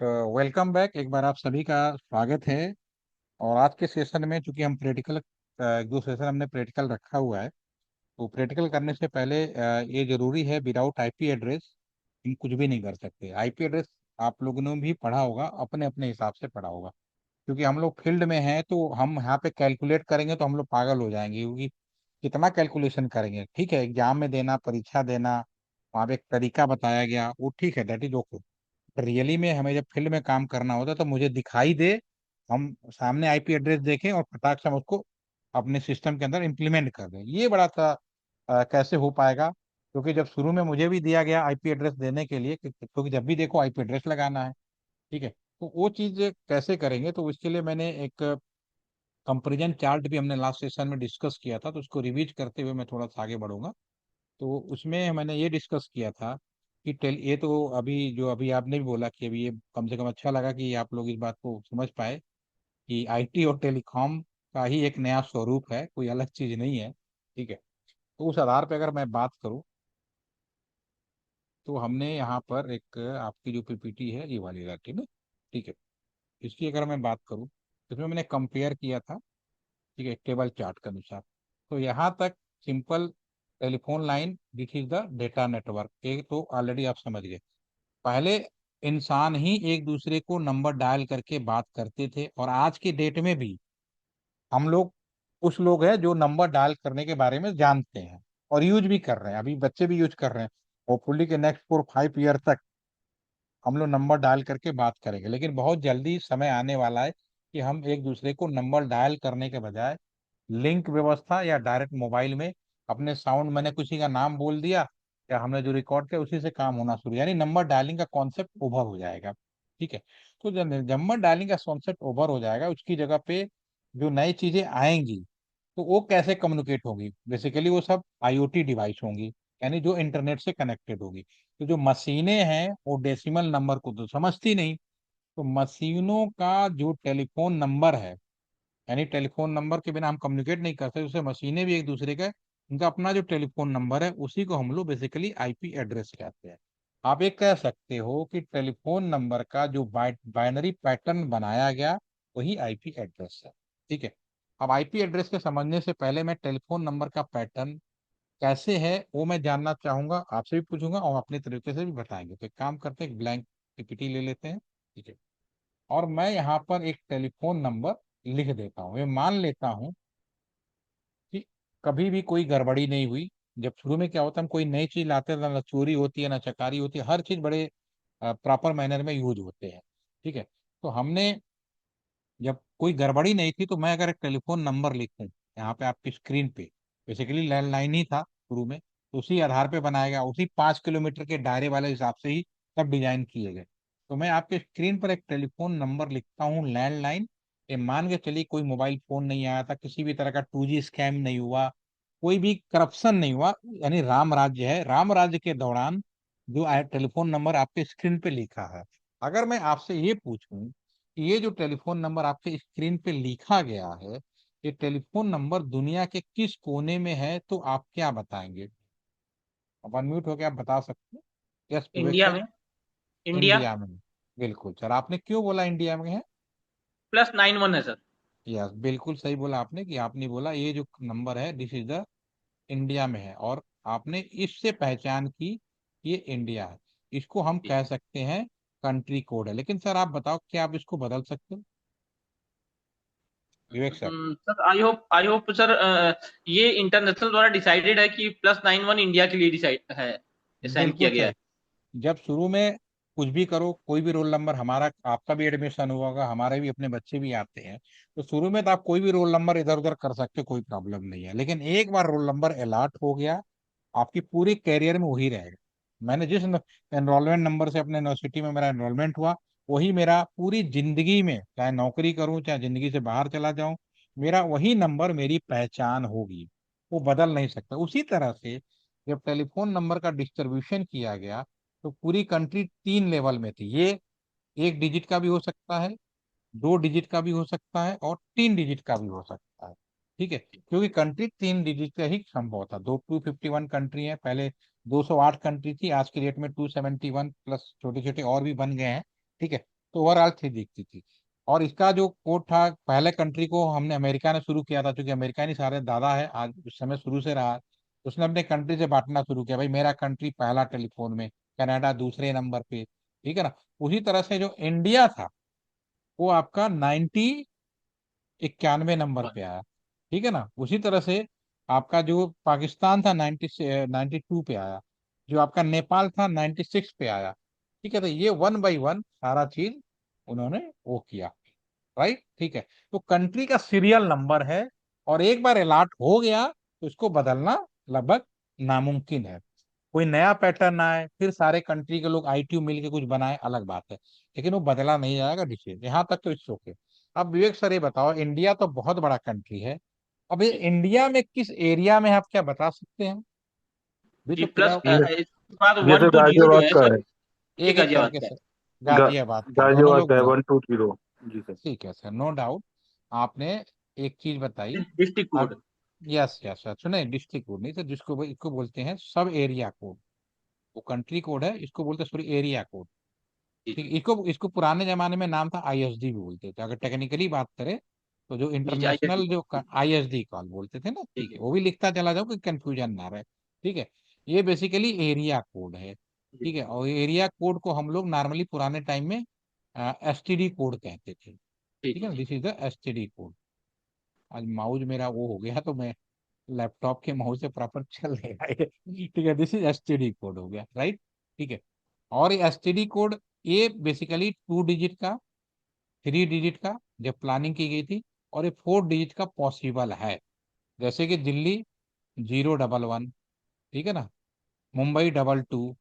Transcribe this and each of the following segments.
तो welcome back, एक बार आप सभी का स्वागत है। और आज के सेशन में चूंकि हम प्रैक्टिकल एक दो सेशन हमने प्रैक्टिकल रखा हुआ है, तो प्रैक्टिकल करने से पहले ये जरूरी है, विदाउट आईपी एड्रेस हम कुछ भी नहीं कर सकते। आईपी एड्रेस आप लोगों ने भी पढ़ा होगा, अपने अपने हिसाब से पढ़ा होगा। क्योंकि हम लोग फील्ड में हैं तो हम यहाँ पे कैलकुलेट करेंगे तो हम लोग पागल हो जाएंगे, क्योंकि कितना कैलकुलेशन करेंगे। ठीक है, एग्जाम में देना, परीक्षा देना, वहाँ पे एक तरीका बताया गया, वो ठीक है, दैट इज ओके। रियली में हमें जब फील्ड में काम करना होता है तो मुझे दिखाई दे, हम सामने आईपी एड्रेस देखें और फटाक से हम उसको अपने सिस्टम के अंदर इम्प्लीमेंट कर दें। ये बड़ा सा कैसे हो पाएगा, क्योंकि जब शुरू में मुझे भी दिया गया आईपी एड्रेस देने के लिए, क्योंकि जब भी देखो आईपी एड्रेस लगाना है। ठीक है, तो वो चीज कैसे करेंगे, तो इसके लिए मैंने एक कंपेरिजन चार्ट भी हमने लास्ट सेशन में डिस्कस किया था, तो उसको रिवीज करते हुए मैं थोड़ा सा आगे बढ़ूंगा। तो उसमें मैंने ये डिस्कस किया था कि टेल ये तो अभी आपने भी बोला कि अभी ये कम से कम अच्छा लगा कि आप लोग इस बात को समझ पाए कि आईटी और टेलीकॉम का ही एक नया स्वरूप है, कोई अलग चीज नहीं है। ठीक है, तो उस आधार पर अगर मैं बात करूं, तो हमने यहाँ पर एक आपकी जो पीपीटी है ये वाली रखी ना। ठीक है, इसकी अगर मैं बात करूं, इसमें मैंने कंपेयर किया था। ठीक है, टेबल चार्ट के अनुसार। तो यहाँ तक simple telephone line, this is the data network, एक तो ऑलरेडी आप समझ गए। पहले इंसान ही एक दूसरे को नंबर डायल करके बात करते थे, और आज के डेट में भी हम लोग कुछ लोग हैं जो नंबर डायल करने के बारे में जानते हैं और यूज भी कर रहे हैं, अभी बच्चे भी यूज कर रहे हैं। होपफुली के नेक्स्ट 4-5 ईयर तक हम लोग नंबर डायल करके बात करेंगे। लेकिन बहुत जल्दी समय आने वाला है कि हम एक दूसरे को नंबर डायल करने के बजाय लिंक व्यवस्था या डायरेक्ट मोबाइल में अपने साउंड, मैंने किसी का नाम बोल दिया या हमने जो रिकॉर्ड किया उसी से काम होना शुरू, यानी नंबर डायलिंग का कॉन्सेप्ट ओवर हो जाएगा। ठीक है, तो जब नंबर डायलिंग का कॉन्सेप्ट ओवर हो जाएगा, उसकी जगह पे जो नई चीजें आएंगी, तो वो कैसे कम्युनिकेट होगी, बेसिकली वो सब आईओटी डिवाइस होंगी, यानी जो इंटरनेट से कनेक्टेड होगी। तो जो मशीनें हैं वो डेसिमल नंबर को तो समझती नहीं, तो मशीनों का जो टेलीफोन नंबर है, यानी टेलीफोन नंबर के बिना हम कम्युनिकेट नहीं कर सकते, उससे मशीनें भी एक दूसरे का, उनका अपना जो टेलीफोन नंबर है उसी को हम लोग बेसिकली आईपी एड्रेस कहते हैं। आप ये कह सकते हो कि टेलीफोन नंबर का जो बाइनरी पैटर्न बनाया गया वही आईपी एड्रेस है। ठीक है, अब आईपी एड्रेस के समझने से पहले मैं टेलीफोन नंबर का पैटर्न कैसे है वो मैं जानना चाहूंगा, आपसे भी पूछूंगा और अपने तरीके से भी बताएंगे। तो एक काम करते हैं, एक ब्लैंक पीपीटी ले लेते हैं। ठीक है, और मैं यहाँ पर एक टेलीफोन नंबर लिख देता हूँ। मैं मान लेता हूँ कि कभी भी कोई गड़बड़ी नहीं हुई। जब शुरू में क्या होता है, हम कोई नई चीज लाते हैं, ना चोरी होती है ना चकारी होती है, हर चीज बड़े प्रॉपर मैनर में यूज होते हैं। ठीक है, तो हमने जब कोई गड़बड़ी नहीं थी, तो मैं अगर एक टेलीफोन नंबर लिखूं यहाँ पे आपकी स्क्रीन पे, बेसिकली लैंडलाइन ही था शुरू में, तो उसी आधार पे बनाया गया, उसी 5 किलोमीटर के दायरे वाले हिसाब से ही सब डिजाइन किए गए। तो मैं आपके स्क्रीन पर एक टेलीफोन नंबर लिखता हूँ, लैंडलाइन। ये मान के चलिए कोई मोबाइल फोन नहीं आया था, किसी भी तरह का 2G स्कैम नहीं हुआ, कोई भी करप्शन नहीं हुआ, यानी राम राज्य है। राम राज्य के दौरान जो टेलीफोन नंबर आपके स्क्रीन पे लिखा है, अगर मैं आपसे ये पूछूं कि ये जो टेलीफोन नंबर आपके स्क्रीन पे लिखा गया है, ये टेलीफोन नंबर दुनिया के किस कोने में है, तो आप क्या बताएंगे? अब अनम्यूट होकर आप बता सकते हैं। यस विवेक इंडिया सर। में। इंडिया। इंडिया में। बिल्कुल सर, आपने क्यों बोला इंडिया में है? +91 है सर। यस, बिल्कुल सही बोला आपने, कि आपने बोला ये जो नंबर है दिस इज द इंडिया में है, और आपने इससे पहचान की कि ये इंडिया है। इसको हम जी। कह सकते हैं कंट्री कोड है। लेकिन सर आप बताओ, क्या आप इसको बदल सकते हो, Vivek sir? Sir I hope sir, ये इंटरनेशनल द्वारा डिसाइडेड है कि +91 इंडिया के लिए डिसाइड है, असाइन बिल्कुल किया गया सही। है। जब शुरू में कुछ भी करो, कोई भी रोल नंबर, हमारा आपका भी एडमिशन हुआ होगा, हमारे भी अपने बच्चे भी आते हैं, तो शुरू में तो आप कोई भी रोल नंबर इधर उधर कर सकते हो, कोई प्रॉब्लम नहीं है। लेकिन एक बार रोल नंबर अलॉट हो गया, आपकी पूरी कैरियर में वही रहेगा। मैंने जिस एनरोलमेंट नंबर से अपने यूनिवर्सिटी में मेरा एनरोलमेंट हुआ, वही मेरा पूरी जिंदगी में, चाहे नौकरी करूं चाहे जिंदगी से बाहर चला जाऊं, मेरा वही नंबर मेरी पहचान होगी, वो बदल नहीं सकता। उसी तरह से जब टेलीफोन नंबर का डिस्ट्रीब्यूशन किया गया, तो पूरी कंट्री 3 लेवल में थी। ये 1 डिजिट का भी हो सकता है, 2 डिजिट का भी हो सकता है, और 3 डिजिट का भी हो सकता है। ठीक है, क्योंकि कंट्री 3 डिजिट का ही संभव था। 251 कंट्री है, पहले 208 कंट्री थी, आज की डेट में 271 प्लस छोटे छोटे और भी बन गए हैं। ठीक है, तो ओवरऑल 3 दिखती थी। और इसका जो कोड था, पहले कंट्री को हमने अमेरिका ने शुरू किया था, क्योंकि अमेरिका नहीं सारे दादा है आज, उस समय शुरू से रहा। उसने अपने कंट्री से बांटना शुरू किया, भाई मेरा कंट्री पहला टेलीफोन में, कनाडा दूसरे नंबर पे, ठीक है ना। उसी तरह से जो इंडिया था वो आपका 91 नंबर पे आया, ठीक है ना। उसी तरह से आपका जो पाकिस्तान था 92 पे आया, जो आपका नेपाल था 96 पे आया, ठीक है। तो ये वन बाई वन सारा चीज उन्होंने वो किया, राइट, ठीक है। तो कंट्री का सीरियल नंबर है, और एक बार अलॉट हो गया तो इसको बदलना लगभग नामुमकिन है। कोई नया पैटर्न आए, फिर सारे कंट्री के लोग आईटीयू मिलके कुछ बनाए, अलग बात है, लेकिन वो बदला नहीं जाएगा डिसीजन, यहाँ तक तो इट्स ओके। अब विवेक सर ये बताओ, इंडिया तो बहुत बड़ा कंट्री है, अब ये इंडिया में किस एरिया में है, आप क्या बता सकते हैं? भी जी तो प्लस पूरा इसके बाद ये वन तो टू जीरो जो गाजियाबाद है का सर, है। ये एक एक गाजियाबाद करके का है। सर, गा, गाजियाबाद का दोनों गाजियाबाद लोग का है बोल। 120। जी सर। ठीक है सर, नो डाउट। आपने एक चीज बताई। डिस्ट्रिक्ट अब कोड। यस यस सर, सुने, डिस्ट्रिक्ट कोड नहीं सर, इसको बोलते हैं सब एरिया कोड। वो कंट्री कोड है, इसको बोलते हैं सॉरी एरिया कोड। जी ठीक, जी इसको इसको पुराने जमाने में नाम था आईएसडी भी बोलते थे, अगर टेक्निकली बात करें तो, जो जी जी, ISD इंटरनेशनल जो कोड। आईएसडी कॉल बोलते थे ना, जी ठीक है, जी वो भी लिखता चला जाओ कि कंफ्यूजन ना रहे। ठीक है, ये बेसिकली एरिया कोड है। जी ठीक है, और एरिया कोड को हम लोग नॉर्मली पुराने टाइम में एसटीडी कोड कहते थे। जी ठीक जी है ना, जी। This is the STD code. आज माउस मेरा वो हो गया तो मैं लैपटॉप के माउस से प्रॉपर चल नहीं रहा है। ठीक है, दिस इज एसटीडी कोड हो गया, राइट। ठीक है, और ये एसटीडी कोड, ये बेसिकली 2 डिजिट का, 3 डिजिट का जब प्लानिंग की गई थी, और ये 4 डिजिट का पॉसिबल है। जैसे कि दिल्ली 011, ठीक है ना, मुंबई 22,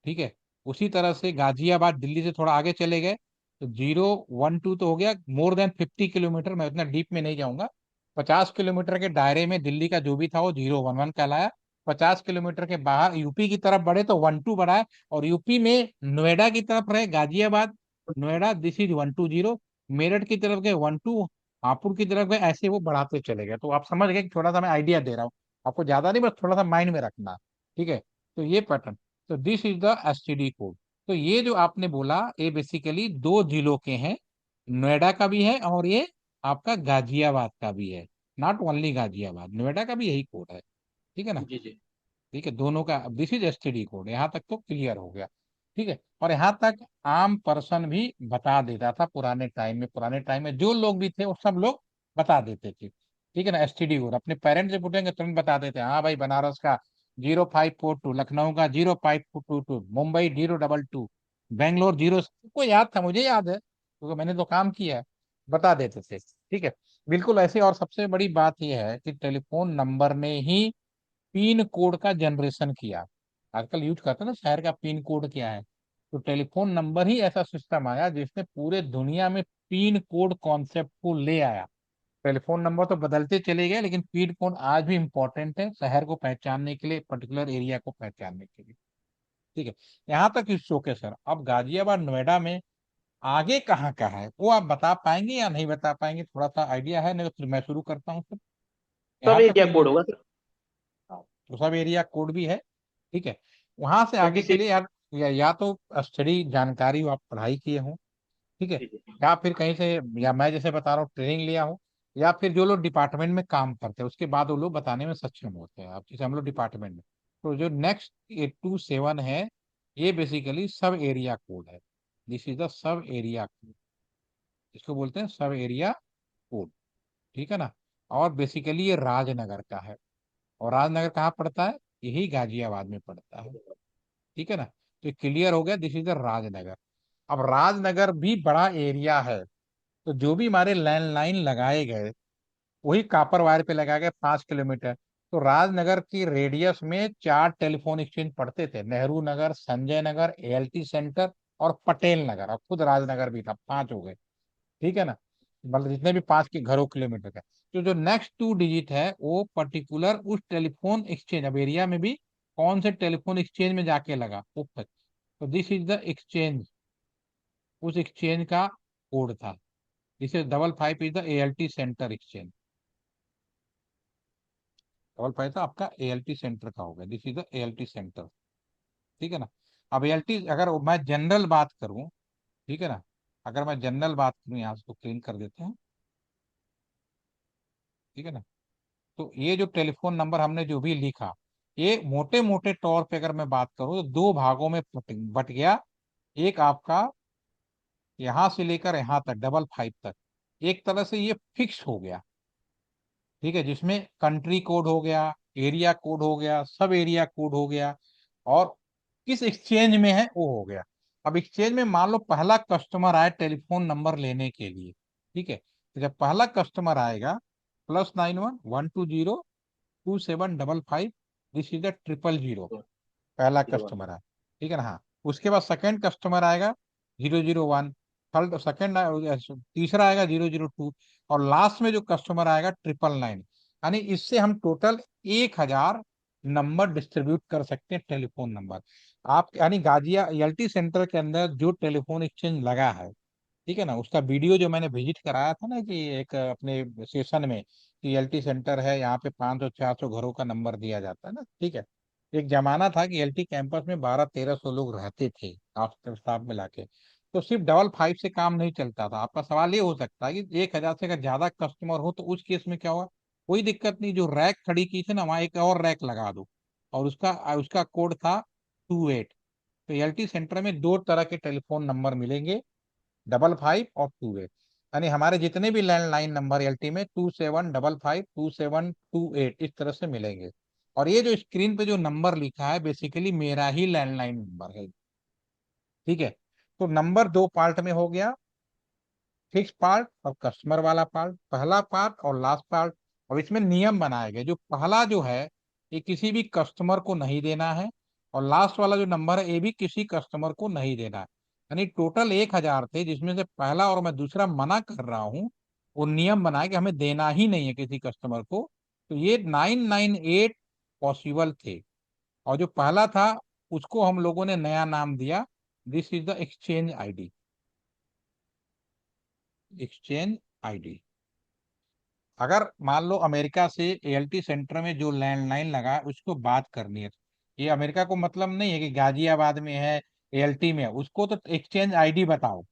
ठीक है। उसी तरह से गाजियाबाद दिल्ली से थोड़ा आगे चले गए तो 012 तो हो गया, मोर देन 50 किलोमीटर, मैं उतना डीप में नहीं जाऊंगा। 50 किलोमीटर के दायरे में दिल्ली का जो भी था वो 011 कहलाया। 50 किलोमीटर के बाहर यूपी की तरफ बढ़े तो 12 बढ़ा है, और यूपी में नोएडा की तरफ रहे गाजियाबाद, नोएडा दिस इज 120। मेरठ की तरफ गए 12, हापुड़ की तरफ गए, ऐसे वो बढ़ाते चले गए। तो आप समझ गए कि थोड़ा सा मैं आइडिया दे रहा हूँ आपको, ज्यादा नहीं, बस थोड़ा सा माइंड में रखना। ठीक है, तो ये पैटर्न, तो this is the STD code. तो ये जो आपने बोला, ये बेसिकली 2 जिलों के हैं, नोएडा का भी है और ये आपका गाजियाबाद का भी है। नॉट ओनली गाजियाबाद, नोएडा का भी यही कोड है, ठीक है ना। जी जी ठीक है, दोनों का दिस इज एसटीडी कोड, यहाँ तक तो क्लियर हो गया। ठीक है, और यहाँ तक आम पर्सन भी बता देता था पुराने टाइम में जो लोग भी थे वो सब लोग बता देते थे। ठीक है ना, एसटीडी कोड अपने पेरेंट्स से पूछेंगे तुरंत बता देते हैं, हाँ भाई बनारस का 0542, लखनऊ का 0522, मुंबई 022, बेंगलोर 0, को याद था, मुझे याद है क्योंकि मैंने तो काम किया है, बता देते थे। ठीक है, बिल्कुल ऐसे। और सबसे बड़ी बात यह है कि टेलीफोन नंबर ने ही पिन कोड का जनरेशन किया। आजकल यूज करते हैं ना शहर का पिन कोड क्या है, तो टेलीफोन नंबर ही ऐसा सिस्टम आया जिसने पूरे दुनिया में पिन कोड कॉन्सेप्ट को ले आया। टेलीफोन नंबर तो बदलते चले गए, लेकिन पिन कोड आज भी इंपॉर्टेंट है शहर को पहचानने के लिए, पर्टिकुलर एरिया को पहचानने के लिए। ठीक है, यहाँ तक इस शो के सर। अब गाजियाबाद नोएडा में आगे कहाँ का है वो आप बता पाएंगे या नहीं बता पाएंगे? थोड़ा सा आइडिया है, नहीं तो फिर मैं शुरू करता हूँ सर। सब यहाँ तक एरिया क्लियर, कोड होगा सर। तो सब एरिया कोड भी है। ठीक है, वहां से आगे के 26। लिए यार, या तो स्टडी जानकारी हो, आप पढ़ाई किए हो, ठीक है, जी जी या फिर कहीं से, या मैं जैसे बता रहा हूँ ट्रेनिंग लिया हो, या फिर जो लोग डिपार्टमेंट में काम करते हैं उसके बाद वो लोग बताने में सक्षम होते हैं। अब जैसे हम लोग डिपार्टमेंट में, तो जो नेक्स्ट 827 है, ये बेसिकली सब एरिया कोड है। This is the sub area code, इसको बोलते हैं सब एरिया कोड, ठीक है ना। और बेसिकली ये राजनगर का है, और राजनगर कहाँ पड़ता है? यही गाजियाबाद में पड़ता है, ठीक है ना। तो क्लियर हो गया, दिस इज द राजनगर। अब राजनगर भी बड़ा एरिया है, तो जो भी हमारे लैंडलाइन लगाए गए वही कापर वायर पे लगाए गए 5 किलोमीटर। तो राजनगर की रेडियस में 4 टेलीफोन एक्सचेंज पड़ते थे, नेहरू नगर, संजय नगर, एएलटी सेंटर और पटेल नगर, और खुद राजनगर भी था, 5 हो गए। ठीक है ना, मतलब जितने भी 5 किलोमीटर का। तो जो नेक्स्ट 2 डिजिट है वो पर्टिकुलर उस टेलीफोन एक्सचेंज, अब एरिया में भी कौन से टेलीफोन एक्सचेंज में जाके लगा उस तक। तो दिस इज द एक्सचेंज, उस एक्सचेंज का कोड था। This is 55 is the ALT centre exchange. 55 था आपका एएलटी सेंटर का हो गया, this is the ALT centre, ठीक है ना। अब एएलटी, अगर मैं जनरल बात करूं, ठीक है ना, अगर मैं जनरल बात करूँ, यहाँ से तो क्लीन कर देते हैं, ठीक है ना। तो ये जो टेलीफोन नंबर हमने जो भी लिखा, ये मोटे मोटे तौर पे अगर मैं बात करूँ तो दो भागों में बट गया। एक आपका यहाँ से लेकर यहाँ तक 55 तक, एक तरह से ये फिक्स हो गया, ठीक है, जिसमें कंट्री कोड हो गया, एरिया कोड हो गया, सब एरिया कोड हो गया, और किस एक्सचेंज में है वो हो गया। अब एक्सचेंज में मान लो पहला कस्टमर आए टेलीफोन नंबर लेने के लिए, ठीक है, तो जब पहला कस्टमर आएगा, +91 120 2755, दिस इज द 000, पहला जीरो वन। कस्टमर है, ठीक है ना। हाँ, उसके बाद सेकंड कस्टमर आएगा 001, थर्ड सेकंड, तीसरा आएगा 002, और लास्ट में जो कस्टमर आएगा 999। यानी इससे हम टोटल 1000 नंबर डिस्ट्रीब्यूट कर सकते हैं, टेलीफोन नंबर। आप यानी गाजिया एलटी सेंटर के अंदर जो टेलीफोन एक्सचेंज लगा है, ठीक है ना, उसका वीडियो जो मैंने विजिट कराया था ना, कि एक अपने सेशन में, कि एलटी सेंटर है, यहाँ पे 500 400 घरों का नंबर दिया जाता है ना, ठीक है। एक जमाना था कि एलटी कैंपस में 1200 1300 लोग रहते थे, आफ्टर स्टाफ मिला के। तो सिर्फ 55 से काम नहीं चलता था। आपका सवाल ये हो सकता है कि 1000 से अगर ज्यादा कस्टमर हो तो उस केस में क्या होगा। कोई दिक्कत नहीं, जो रैक खड़ी की थी ना, वहां एक और रैक लगा दो, और उसका उसका कोड था 28। तो एलटी सेंटर में दो तरह के टेलीफोन नंबर मिलेंगे, 55 और 28। यानी हमारे जितने भी लैंडलाइन नंबर एलटी में 2755 2728 इस तरह से मिलेंगे। और ये जो स्क्रीन पे जो नंबर लिखा है, बेसिकली मेरा ही लैंडलाइन नंबर है, ठीक है। तो नंबर दो पार्ट में हो गया, फिक्स पार्ट और कस्टमर वाला पार्ट, पहला पार्ट और लास्ट पार्ट। और इसमें नियम बनाए गए, जो पहला जो है ये किसी भी कस्टमर को नहीं देना है, और लास्ट वाला जो नंबर है ये भी किसी कस्टमर को नहीं देना है। यानी टोटल 1000 थे, जिसमें से पहला और मैं दूसरा मना कर रहा हूँ, वो नियम बनाए कि हमें देना ही नहीं है किसी कस्टमर को। तो ये 998 पॉसिबल थे। और जो पहला था उसको हम लोगों ने नया नाम दिया, this is the exchange ID, exchange ID. अगर मान लो अमेरिका से एएलटी सेंटर में जो लैंडलाइन लगा है उसको बात करनी है, ये अमेरिका को मतलब नहीं है कि गाजियाबाद में है, एएलटी में है, उसको तो एक्सचेंज आईडी बताओ।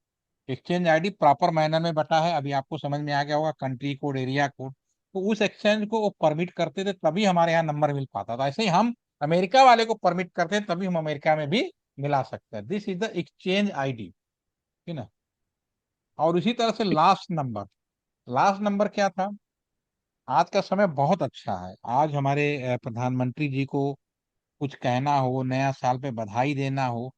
एक्सचेंज आईडी प्रॉपर मैनर में बता है, अभी आपको समझ में आ गया होगा, कंट्री कोड, एरिया कोड। तो उस एक्सचेंज को वो परमिट करते थे, तभी हमारे यहाँ नंबर मिल पाता था। ऐसे ही हम अमेरिका वाले को परमिट करते हैं, तभी हम अमेरिका में भी मिला सकते हैं। This is the exchange ID, ठीक है ना। और इसी तरह से लास्ट नंबर क्या था। आज का समय बहुत अच्छा है। आज हमारे प्रधानमंत्री जी को कुछ कहना हो, नया साल पे बधाई देना हो,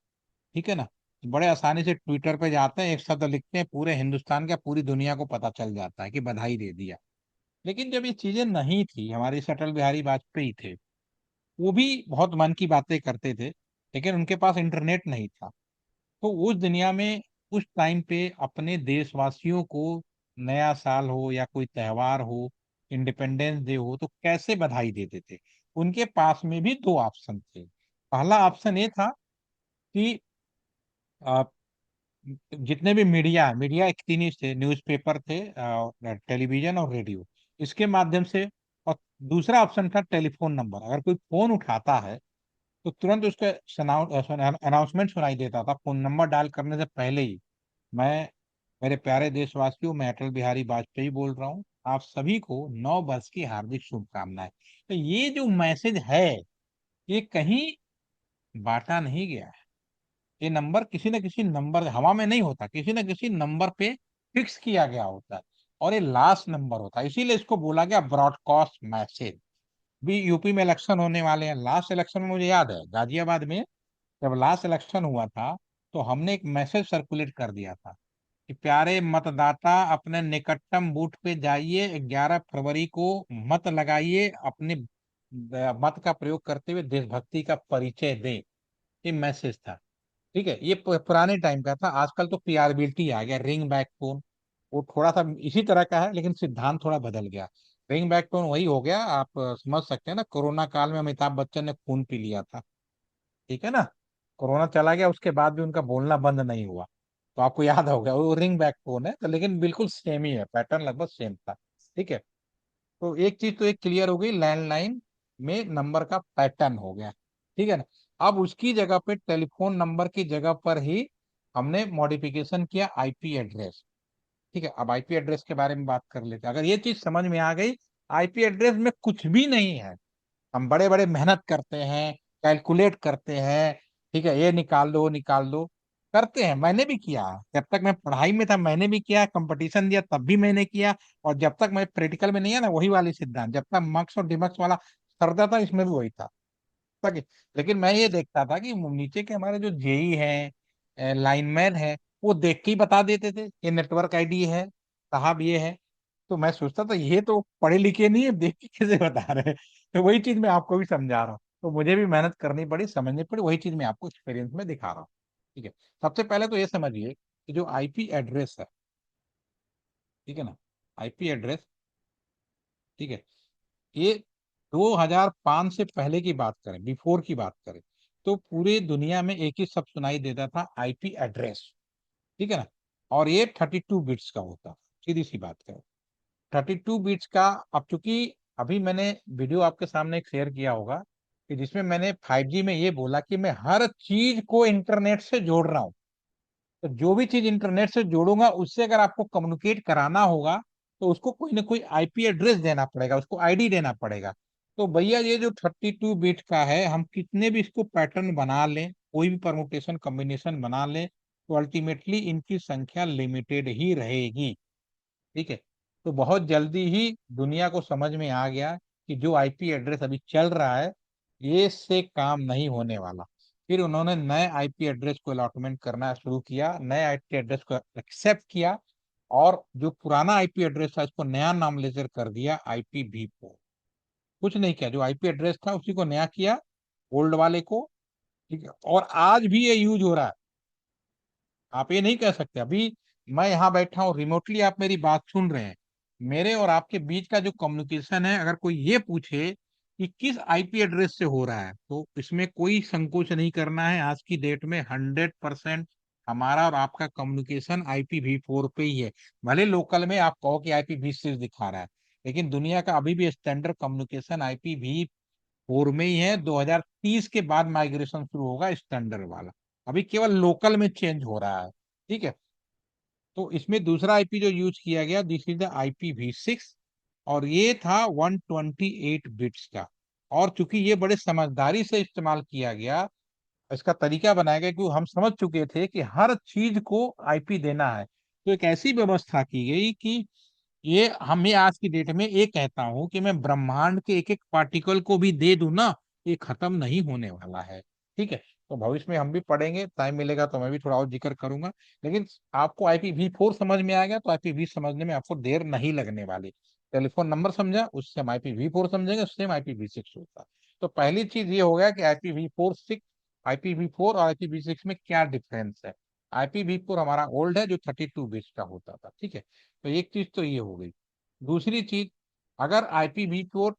ठीक है ना, तो बड़े आसानी से ट्विटर पे जाते हैं, एक शब्द लिखते हैं, पूरे हिंदुस्तान का, पूरी दुनिया को पता चल जाता है कि बधाई दे दिया। लेकिन जब ये चीजें नहीं थी, हमारे से अटल बिहारी वाजपेयी थे, वो भी बहुत मन की बातें करते थे, लेकिन उनके पास इंटरनेट नहीं था। तो उस दुनिया में, उस टाइम पे अपने देशवासियों को नया साल हो या कोई त्योहार हो, इंडिपेंडेंस डे हो, तो कैसे बधाई देते थे। उनके पास में भी दो ऑप्शन थे। पहला ऑप्शन ये था कि आ, जितने भी मीडिया मीडिया एक तीन ही थे, न्यूज़पेपर थे, टेलीविजन और रेडियो, इसके माध्यम से। और दूसरा ऑप्शन था टेलीफोन नंबर। अगर कोई फोन उठाता है तो तुरंत उसका अनाउंसमेंट सुनाई देता था, फोन नंबर डायल करने से पहले ही। मैं, मेरे प्यारे देशवासियों, मैं अटल बिहारी वाजपेयी बोल रहा हूँ, आप सभी को 9 वर्ष की हार्दिक शुभकामनाएं। तो ये जो मैसेज है, ये कहीं बांटा नहीं गया है। ये नंबर किसी न किसी नंबर, हवा में नहीं होता, किसी न किसी नंबर पे फिक्स किया गया होता है, और ये लास्ट नंबर होता है, इसीलिए इसको बोला गया ब्रॉडकास्ट मैसेज। भी यूपी में इलेक्शन होने वाले हैं, लास्ट इलेक्शन में मुझे याद है गाजियाबाद में, जब लास्ट इलेक्शन हुआ था, तो हमने एक मैसेज सर्कुलेट कर दिया था कि प्यारे मतदाता, अपने निकटतम बूथ पे जाइए, 11 फरवरी को मत लगाइए, अपने मत का प्रयोग करते हुए देशभक्ति का परिचय दें। ये मैसेज था, ठीक है। ये पुराने टाइम का था। आजकल तो पीआरबीटी आ गया, रिंग बैक टोन। वो थोड़ा सा इसी तरह का है, लेकिन सिद्धांत थोड़ा बदल गया। रिंग बैक टोन वही हो गया, आप समझ सकते हैं ना, कोरोना काल में अमिताभ बच्चन ने खून पी लिया था, ठीक है ना। कोरोना चला गया, उसके बाद भी उनका बोलना बंद नहीं हुआ, तो आपको याद होगा वो रिंग बैक टोन है। तो लेकिन बिल्कुल सेम ही है, पैटर्न लगभग सेम था, ठीक है। तो एक चीज तो एक क्लियर हो गई, लैंडलाइन में नंबर का पैटर्न हो गया, ठीक है ना। अब उसकी जगह पे टेलीफोन नंबर की जगह पर ही हमने मॉडिफिकेशन किया आईपी एड्रेस। ठीक है, अब आईपी एड्रेस के बारे में बात कर लेते हैं। अगर ये चीज समझ में आ गई, आईपी एड्रेस में कुछ भी नहीं है। हम बड़े बड़े मेहनत करते हैं, कैलकुलेट करते हैं, ठीक है, ये निकाल दो, वो निकाल दो, करते हैं। मैंने भी किया, जब तक मैं पढ़ाई में था मैंने भी किया, कंपटीशन दिया तब भी मैंने किया। और जब तक मैं प्रैक्टिकल में नहीं है ना, वही वाली सिद्धांत, जब तक मक्स और डिमक्स वाला सरदा था, इसमें भी वही था। तक लेकिन मैं ये देखता था कि नीचे के हमारे जो जेई है, लाइनमैन है, वो देख के ही बता देते थे ये नेटवर्क आईडी है साहब, ये है। तो मैं सोचता था ये तो पढ़े लिखे नहीं है, देख के कैसे बता रहे हैं। तो वही चीज मैं आपको भी समझा रहा हूँ। तो मुझे भी मेहनत करनी पड़ी, समझनी पड़ी, वही चीज मैं आपको एक्सपीरियंस में दिखा रहा हूँ। ठीक है, सबसे पहले तो ये समझिए कि जो आईपी एड्रेस है, ठीक है ना, आईपी एड्रेस, ठीक है, ये 2005 से पहले की बात करें, बिफोर की बात करें, तो पूरी दुनिया में एक ही शब्द सुनाई देता था, आईपी एड्रेस। ठीक है ना, और ये 32 बिट्स का होता, सीधी सी बात करें, 32 बिट्स का। अब चूंकि अभी मैंने वीडियो आपके सामने एक शेयर किया होगा कि जिसमें मैंने 5G में ये बोला कि मैं हर चीज को इंटरनेट से जोड़ रहा हूँ। तो जो भी चीज इंटरनेट से जोड़ूंगा, उससे अगर आपको कम्युनिकेट कराना होगा, तो उसको कोई ना कोई आईपी एड्रेस देना पड़ेगा, उसको आईडी देना पड़ेगा। तो भैया ये जो 32 बिट का है, हम कितने भी इसको पैटर्न बना लें, कोई भी परमुटेशन कॉम्बिनेशन बना लें, तो अल्टीमेटली इनकी संख्या लिमिटेड ही रहेगी। ठीक है, तो बहुत जल्दी ही दुनिया को समझ में आ गया कि जो आईपी एड्रेस अभी चल रहा है, ये से काम नहीं होने वाला। फिर उन्होंने नए आईपी एड्रेस को अलॉटमेंट करना शुरू किया, नए आईपी एड्रेस को एक्सेप्ट किया, और जो पुराना आईपी एड्रेस था इसको नया नाम लेकर कर दिया IPv4। कुछ नहीं किया, जो आईपी एड्रेस था उसी को नया किया, ओल्ड वाले को। ठीक है, और आज भी ये यूज हो रहा है। आप ये नहीं कह सकते, अभी मैं यहाँ बैठा हूँ रिमोटली, आप मेरी बात सुन रहे हैं, मेरे और आपके बीच का जो कम्युनिकेशन है, अगर कोई ये पूछे कि किस आईपी एड्रेस से हो रहा है, तो इसमें कोई संकोच नहीं करना है। आज की डेट में 100% हमारा और आपका कम्युनिकेशन IPv4 पे ही है। भले लोकल में आप कहो कि IPv6 दिखा रहा है, लेकिन दुनिया का अभी भी स्टैंडर्ड कम्युनिकेशन IPv4 में ही है। 2030 के बाद माइग्रेशन शुरू होगा स्टैंडर्ड वाला, अभी केवल लोकल में चेंज हो रहा है। ठीक है, तो इसमें दूसरा आईपी जो यूज किया गया, दिस इज द IPv6, और ये था 128 बिट्स का। और चूंकि ये बड़े समझदारी से इस्तेमाल किया गया, इसका तरीका बनाया गया, कि हम समझ चुके थे कि हर चीज को आईपी देना है, तो एक ऐसी व्यवस्था की गई कि ये हमें आज की डेट में, ये कहता हूं कि मैं ब्रह्मांड के एक एक पार्टिकल को भी दे दूं ना, ये खत्म नहीं होने वाला है। ठीक है, तो भविष्य में हम भी पढ़ेंगे, टाइम मिलेगा तो मैं भी थोड़ा और जिक्र करूंगा। लेकिन आपको IPv4 समझ में आ गया, तो IPv समझने में आपको देर नहीं लगने वाली। टेलीफोन नंबर समझा, उससे हम IPv4 समझेंगे, उससे हम IPv6 होता। तो पहली चीज ये हो गया कि IPv4 और IPv6 में क्या डिफरेंस है। IPv4 हमारा ओल्ड है, जो 32 बिट्स का होता था। ठीक है, तो एक चीज तो ये हो गई। दूसरी चीज, अगर IPv4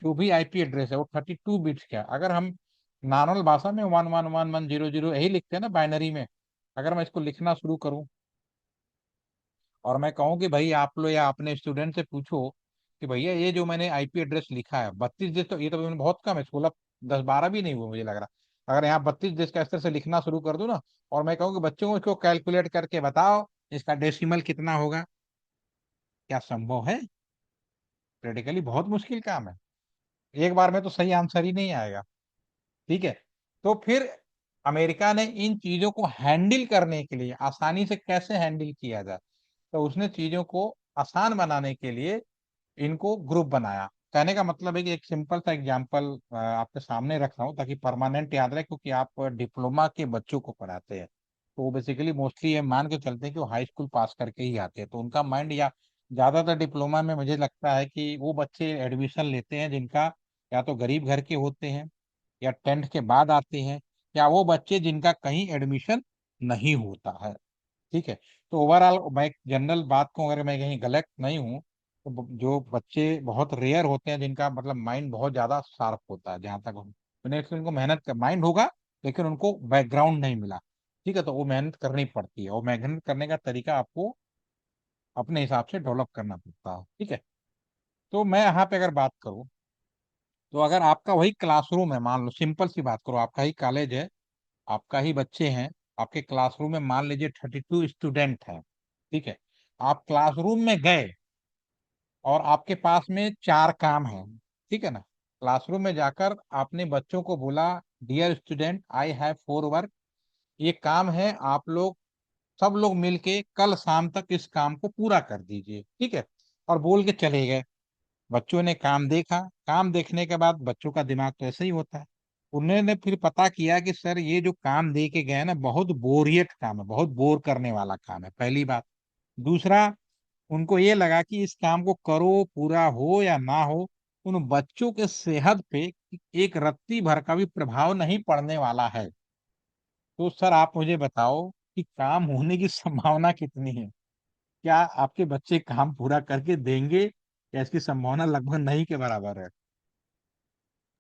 जो भी आईपी एड्रेस है वो 32 बिट्स का है, अगर हम नॉर्मल भाषा में 111110 यही लिखते हैं ना, बाइनरी में, अगर मैं इसको लिखना शुरू करूं और मैं कहूं कि भाई आप लोग या अपने स्टूडेंट से पूछो कि भैया ये जो मैंने आईपी एड्रेस लिखा है 32 देश, तो ये तो मैंने बहुत कम है, 16 10 12 भी नहीं हुआ मुझे लग रहा। अगर यहाँ 32 देश का इस तरह से लिखना शुरू कर दूं ना, और मैं कहूँ कि बच्चों को इसको कैलकुलेट करके बताओ इसका डेसिमल कितना होगा, क्या संभव है? प्रैक्टिकली बहुत मुश्किल काम है, एक बार में तो सही आंसर ही नहीं आएगा। ठीक है, तो फिर अमेरिका ने इन चीजों को हैंडल करने के लिए, आसानी से कैसे हैंडल किया जाए, तो उसने चीजों को आसान बनाने के लिए इनको ग्रुप बनाया। कहने का मतलब है कि एक सिंपल सा एग्जांपल आपके सामने रख रहा हूँ ताकि परमानेंट याद रहे, क्योंकि आप डिप्लोमा के बच्चों को पढ़ाते हैं, तो वो बेसिकली मोस्टली ये मान के चलते हैं कि वो हाई स्कूल पास करके ही आते हैं, तो उनका माइंड, या ज्यादातर डिप्लोमा में मुझे लगता है कि वो बच्चे एडमिशन लेते हैं जिनका या तो गरीब घर के होते हैं, या 10th के बाद आते हैं, या वो बच्चे जिनका कहीं एडमिशन नहीं होता है। ठीक है, तो ओवरऑल मैं एक जनरल बात को, अगर मैं कहीं गलत नहीं हूँ, तो जो बच्चे बहुत रेयर होते हैं जिनका मतलब माइंड बहुत ज्यादा शार्प होता है, जहां तक उन्हें, उनको मेहनत का माइंड होगा, लेकिन उनको बैकग्राउंड नहीं मिला। ठीक है, तो वो मेहनत करनी पड़ती है, और मेहनत करने का तरीका आपको अपने हिसाब से डेवलप करना पड़ता है। ठीक है, तो मैं यहाँ पे अगर बात करूँ, तो अगर आपका वही क्लासरूम है, मान लो सिंपल सी बात करो, आपका ही कॉलेज है, आपका ही बच्चे हैं, आपके क्लासरूम में मान लीजिए 32 स्टूडेंट हैं, ठीक है। आप क्लासरूम में गए और आपके पास में चार काम है, ठीक है ना। क्लासरूम में जाकर आपने बच्चों को बोला, dear student I have for work, ये काम है, आप लोग सब लोग मिलके कल शाम तक इस काम को पूरा कर दीजिए, ठीक है। और बोल के चले गए। बच्चों ने काम देखा, काम देखने के बाद बच्चों का दिमाग तो ऐसे ही होता है। उन्होंने फिर पता किया कि सर ये जो काम दे के गए ना, बहुत बोरियत काम है, बहुत बोर करने वाला काम है, पहली बात। दूसरा, उनको ये लगा कि इस काम को करो, पूरा हो या ना हो, उन बच्चों के सेहत पे एक रत्ती भर का भी प्रभाव नहीं पड़ने वाला है। तो सर आप मुझे बताओ कि काम होने की संभावना कितनी है? क्या आपके बच्चे काम पूरा करके देंगे, या इसकी संभावना लगभग नहीं के बराबर है?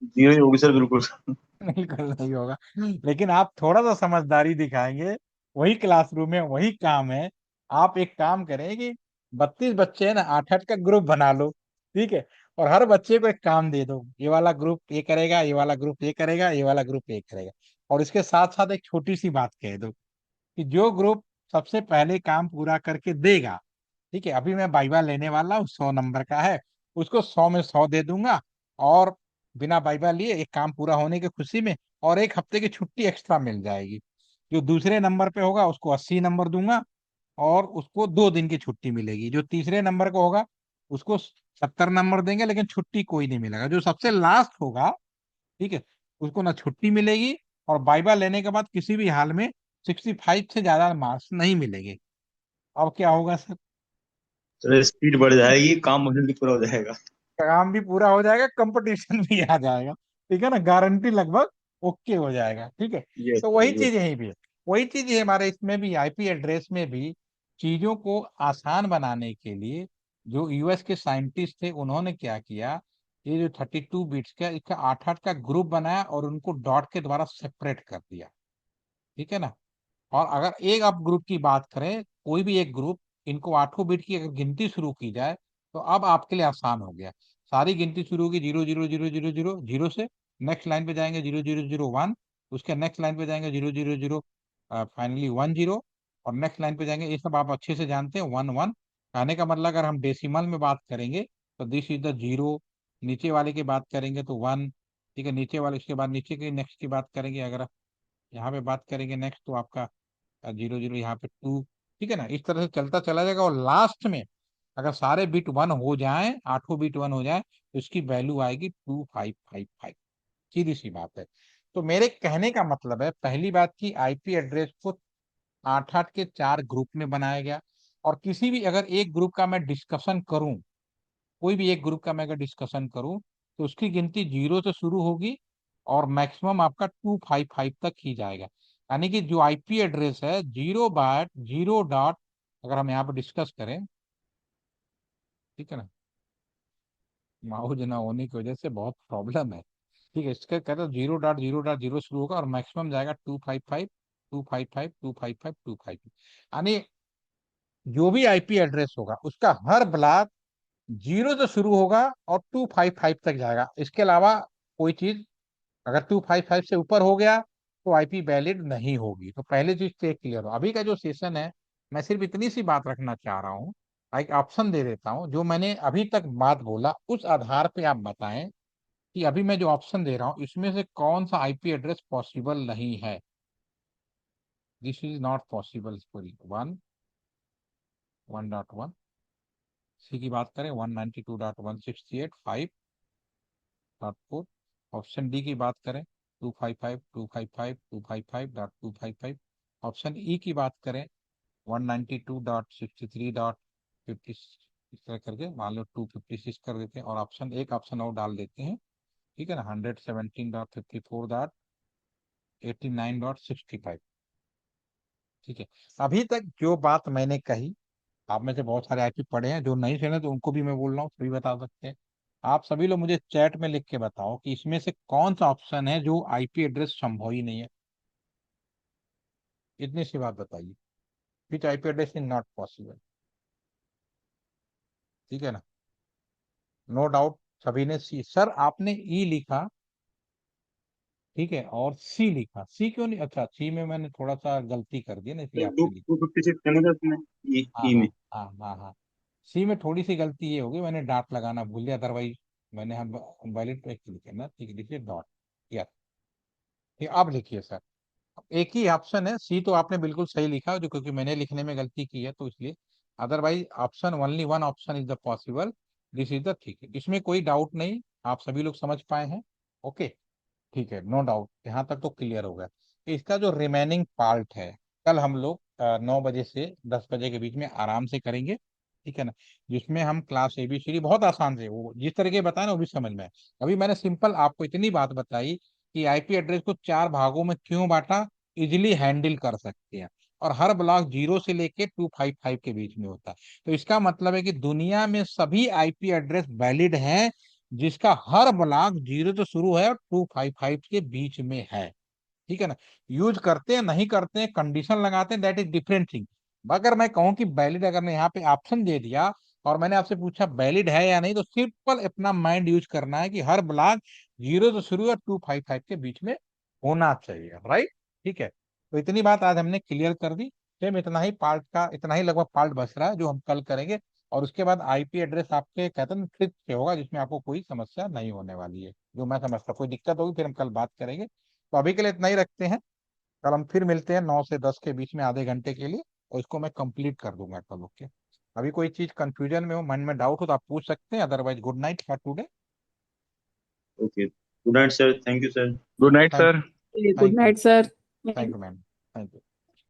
जीरो ही होगी सर, बिल्कुल। बिल्कुल नहीं होगा। लेकिन आप थोड़ा सा समझदारी दिखाएंगे, वही क्लासरूम में वही काम है। आप एक काम करें कि 32 बच्चे हैं ना, 8-8 का ग्रुप बना लो, ठीक है। और हर बच्चे को एक काम दे दो, ये वाला ग्रुप ये करेगा, ये वाला ग्रुप ये करेगा, ये वाला ग्रुप ये करेगा। और इसके साथ साथ एक छोटी सी बात कह दो कि जो ग्रुप सबसे पहले काम पूरा करके देगा, ठीक है, अभी मैं वाइवा लेने वाला हूँ, 100 नंबर का है, उसको 100 में 100 दे दूंगा। और बिना वाइवा लिए एक काम पूरा होने की खुशी में और एक हफ्ते की छुट्टी एक्स्ट्रा मिल जाएगी। जो दूसरे नंबर पे होगा उसको 80 नंबर दूंगा और उसको 2 दिन की छुट्टी मिलेगी। जो तीसरे नंबर को होगा उसको 70 नंबर देंगे, लेकिन छुट्टी कोई नहीं मिलेगा। जो सबसे लास्ट होगा, ठीक है, उसको ना छुट्टी मिलेगी और वाइवा लेने के बाद किसी भी हाल में 65 से ज्यादा मार्क्स नहीं मिलेंगे। अब क्या होगा सर? सर स्पीड बढ़ जाएगी, काम जल्दी पूरा हो जाएगा। काम भी पूरा हो जाएगा, कंपटीशन भी आ जाएगा, ठीक है ना, गारंटी लगभग ओके हो जाएगा, ठीक है। यस तो सर, वही यस। चीज यहीं भी है। वही चीज है हमारे इसमें भी, आईपी एड्रेस में भी चीजों को आसान बनाने के लिए जो यूएस के साइंटिस्ट थे उन्होंने क्या किया, ये जो 32 बिट्स का, इसका 8-8 का ग्रुप बनाया और उनको डॉट के द्वारा सेपरेट कर दिया, ठीक है ना। और अगर एक आप ग्रुप की बात करें, कोई भी एक ग्रुप, इनको 8 बिट की अगर गिनती शुरू की जाए तो अब आपके लिए आसान हो गया। सारी गिनती शुरू होगी 0 0 0 0 0 0 से, नेक्स्ट लाइन पे जाएंगे 0 0 0 1, उसके नेक्स्ट लाइन पे जाएंगे 0 0 0, फाइनली 1 0, और नेक्स्ट लाइन पे जाएंगे। ये सब आप अच्छे से जानते हैं, 1 1। कहने का मतलब अगर हम डेसिमल में बात करेंगे तो दिस इज द जीरो। नीचे वाले की बात करेंगे तो 1, ठीक है। नीचे वाले, उसके बाद नीचे के नेक्स्ट की बात करेंगे, अगर यहाँ पे बात करेंगे नेक्स्ट, तो आपका 0 0 यहाँ पे 2, ठीक है ना। इस तरह से चलता चला जाएगा और लास्ट में अगर सारे बिट 1 हो जाएं, 8 बिट 1 हो जाए, तो इसकी वैल्यू आएगी 2555। सीधी सी बात है। तो मेरे कहने का मतलब है, पहली बात की आईपी एड्रेस को 8-8 के 4 ग्रुप में बनाया गया। और किसी भी अगर एक ग्रुप का मैं डिस्कशन करूं, कोई भी एक ग्रुप का मैं अगर डिस्कशन करूं, तो उसकी गिनती 0 से शुरू होगी और मैक्सिमम आपका 255 तक ही जाएगा। यानी कि जो आईपी एड्रेस है 0 बार 0 डॉट, अगर हम यहाँ पर डिस्कस करें, ठीक है ना, माउस ना होने की वजह से बहुत प्रॉब्लम है, ठीक है। इसका कहते हैं 0 डॉट 0 डॉट 0 शुरू होगा और मैक्सिमम जाएगा 255, 255, 255, 255। यानी जो भी आईपी एड्रेस होगा उसका हर ब्लॉक 0 से शुरू होगा और 255 तक जाएगा। इसके अलावा कोई चीज अगर 255 से ऊपर हो गया तो आईपी वैलिड नहीं होगी। तो पहले चीज से क्लियर हो। अभी का जो सेशन है, मैं सिर्फ इतनी सी बात रखना चाह रहा हूँ, एक ऑप्शन दे देता हूँ, जो मैंने अभी तक बात बोला उस आधार पे आप बताएं कि अभी मैं जो ऑप्शन दे रहा हूँ इसमें से कौन सा आईपी एड्रेस पॉसिबल नहीं है। This is not possible for 1.1। सी की बात करें 192.168.5.4। ऑप्शन डी की बात करें 255, 255, 255.255। ऑप्शन ई की बात करें 192.63.50, इस तरह करके मान लो 256 कर देते हैं और ऑप्शन एक ऑप्शन और डाल देते हैं, ठीक है ना, 117.54.89.65, ठीक है। अभी तक जो बात मैंने कही, आप में से बहुत सारे आईपी पढ़े हैं, जो नहीं सुने तो उनको भी मैं बोल रहा हूँ, सभी बता सकते हैं। आप सभी लोग मुझे चैट में लिख के बताओ कि इसमें से कौन सा ऑप्शन है जो आईपी एड्रेस संभव ही नहीं है। इतनी सी बात बताइए, which IP address is not possible, ठीक है ना। नो डाउट सभी ने सी, सर आपने ई लिखा, ठीक है, और सी लिखा। सी क्यों नहीं, अच्छा सी में मैंने थोड़ा सा गलती कर दी ना, इसलिए टू आपसे लिखा। 256 है ना सर उसमें, हाँ ई हाँ में। हाँ हाँ हाँ। सी में थोड़ी सी गलती ये होगी, मैंने डॉट लगाना भूल गया, अदरवाइज मैंने हम वैलिड पे लिखे ना, ठीक है, लिखिए डॉट। यस, ठीक, अब लिखिए सर। एक ही ऑप्शन है सी, तो आपने बिल्कुल सही लिखा, जो क्योंकि मैंने लिखने में गलती की है तो इसलिए। Otherwise option only one option is the possible, this is the, ठीक है, इसमें कोई डाउट नहीं, आप सभी लोग समझ पाए हैं। ओके, ठीक है, नो डाउट, यहाँ तक तो क्लियर हो गया। इसका जो रिमेनिंग पार्ट है, कल हम लोग 9 बजे से 10 बजे के बीच में आराम से करेंगे, ठीक है ना, जिसमें हम क्लास एबीसीडी बहुत आसान से, वो जिस तरीके बताया ना वो भी समझ में आए। अभी मैंने सिंपल आपको इतनी बात बताई कि आईपी एड्रेस को 4 भागों में क्यों बांटा, इजिली हैंडल कर सकते हैं, और हर ब्लॉक 0 से लेके 255 के बीच में होता है। तो इसका मतलब है कि दुनिया में सभी आईपी एड्रेस वैलिड हैं जिसका हर ब्लॉक 0 से शुरू है और 255 के बीच में है, ठीक है ना। यूज करते हैं नहीं करते हैं, कंडीशन लगाते हैं, दैट इज डिफरेंट थिंग। अगर मैं कहूं कि वैलिड, अगर मैं यहाँ पे ऑप्शन दे दिया और मैंने आपसे पूछा वैलिड है या नहीं, तो सिंपल अपना माइंड यूज करना है कि हर ब्लॉक 0 से शुरू और 255 के बीच में होना चाहिए, राइट। ठीक है, तो इतनी बात आज हमने क्लियर कर दी। सेम इतना ही पार्ट का, इतना ही लगभग पार्ट बच रहा है जो हम कल करेंगे, और उसके बाद आईपी एड्रेस आपके कहते हैं ट्रिक से होगा, जिसमें आपको कोई समस्या नहीं होने वाली है, जो मैं समझता हूँ। कोई दिक्कत होगी फिर हम कल बात करेंगे। तो अभी के लिए इतना ही रखते हैं, कल हम फिर मिलते हैं 9 से 10 के बीच में आधे घंटे के लिए, और इसको मैं कंप्लीट कर दूंगा कल। ओके, अभी कोई चीज कंफ्यूजन में हो, मन में डाउट हो तो आप पूछ सकते हैं, otherwise good night for today. Okay, good night sir, thank you sir. Good night thank sir. Thank good you, night sir. Thank you ma'am, thank you.